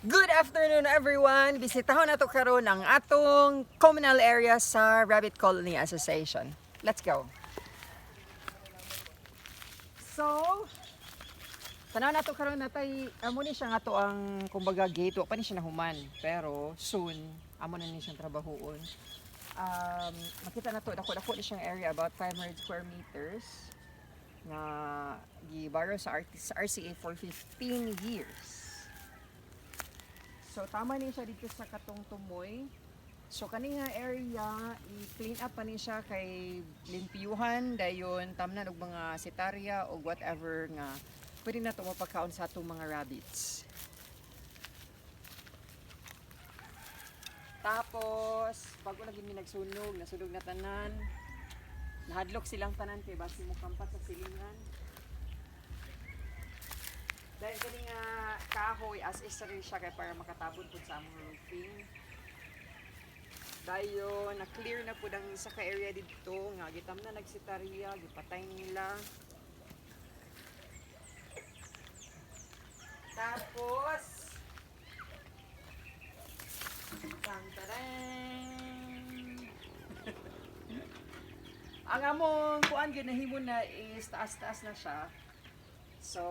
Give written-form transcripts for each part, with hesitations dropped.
Good afternoon everyone! Bisitahon nato karon ang atong communal area sa Rabbit Colony Association. Let's go! So, tanaw nato karon natay amo ni siya nga to ang kumbaga gate, wa pa ni siya nahuman, pero soon amo na ni siyang trabahoon. Makita na to, dako-dako ni siyang area, about 500 square meters na gibaro sa RCA for 15 years. So tama ni siya dito sa katong tumoy. So kani nga area i-clean up pa ni siya kay limpyuhan dayon tamnan og mga sitarya o whatever nga pwede na to mapakaon sa atong mga rabbits. Tapos bago lagi mi nagsunog, nasunog na tanan. Nahadlok silang tanan kay basi mo kampat sa silingan. Dahil kani nga kahoy as is rin siya kay para makatabon po sa among roofing. Dayon na-clear na po ang isa ka area dito nga gitam na nagsitarya, gipatay nila. Tapos ang among kuan ginahimo na is taas-taas na siya. So,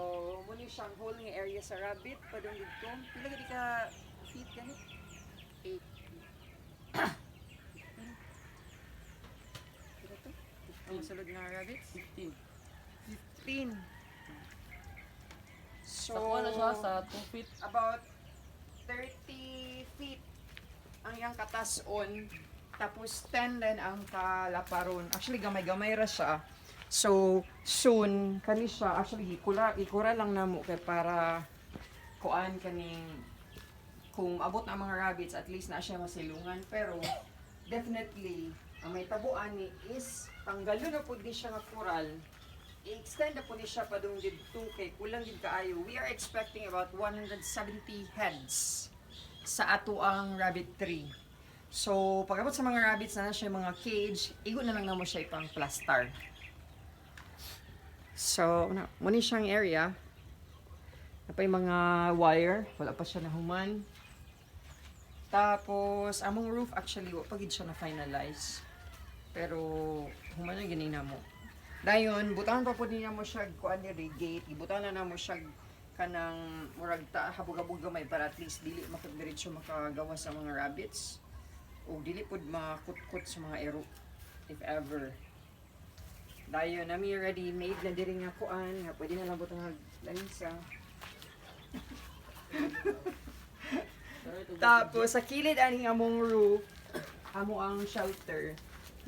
muna siyang whole nga area sa rabbit, padong dito. Pila gani ka feet ganit? 8 feet. Pila to? Ang sulod nga rabbits? 15. 15. So, Sakwa na siya sa 2 feet. about 30 feet ang iyang katas-on. Tapos 10 din ang kalaparon. Actually, gamay-gamay ra siya. So, soon, kani siya, actually, ikura lang namo kay para kuan kaning, kung abot na mga rabbits, at least na siya masilungan. Pero, definitely, ang may tabuan ni is, tanggalon na po di siya nga coral, i-extend na po ni siya padung dito kay kulang din kaayo. We are expecting about 170 heads sa ato ang rabbit tree. So, pag abot sa mga rabbits na siya mga cage, igo na lang namo siya ipang plaster. So, muna siyang area. Napay mga wire. Wala pa siya nahuman. Tapos, among roof actually, pagid siya na-finalize. Pero, human na ganina mo. Dayon, butangan pa po niya mo siya kuan ni gate. Ibutangan na mo siya kanang murag habog-habog gamay para at least dili makadiretso makagawa sa mga rabbits. O dili pod makut-kut sa mga ero, if ever. Dayon, nami ready made na diri nga kuan nga pwede na lang butang lansa. Tapos sa kilid ani among roof, amo ang shelter.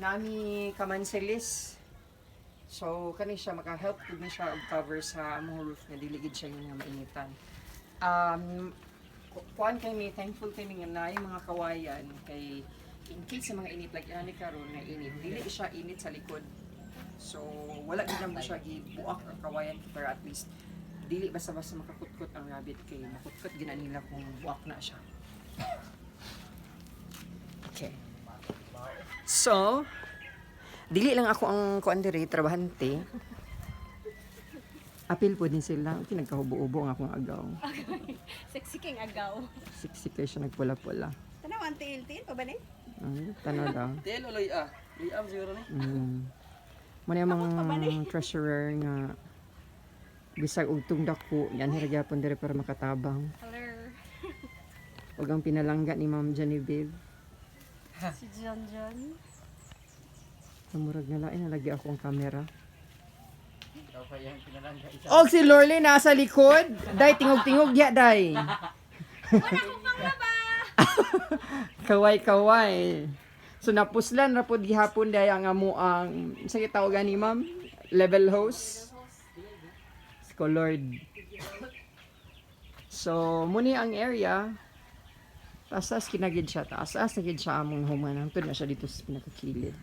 Nami kamanselis. So kani siya maka-help pud ni siya og cover sa among roof nga dili gid siya nga mainitan. Kuan kay mi thankful kay mi nga naay mga kawayan kay in case sa mga init like ani karon nga init, dili siya init sa likod. So, wala din mo siya gibuak ang kawayan para at least dili basta-basta makakutkot ang rabbit kay makutkot gina nila kung buak na siya. Okay. So, dili lang ako ang kuan diri trabahante. Apil po din sila. Okay, nagkahubo-ubo ang akong agaw. Sexy king agaw. Siksik kayo siya nagpula-pula. Tanaw ang tiil-tiil pa ba ni? Tanaw daw. Tail o loy ah? Loy am siguro ni. Muna yung mga treasurer nga bisag og tungdako yan hiragyapon dire para makatabang. Hello. Ug ang pinalangga ni Ma'am Genevieve. Si John John. Murag na lain nalagi ako ang kamera. Ikaw pa yung pinalangga isa. Og si Lorly nasa likod. Day tingog-tingog ya day. Kaway-kaway. So napuslan ra pod gihapon day ang amo ang sa gitawagan ni Ma'am level host. Colored. So muni ang area. Taas-taas kinagid siya. Taas-taas na gid siya among human. Hangtod na siya dito sa pinakakilid.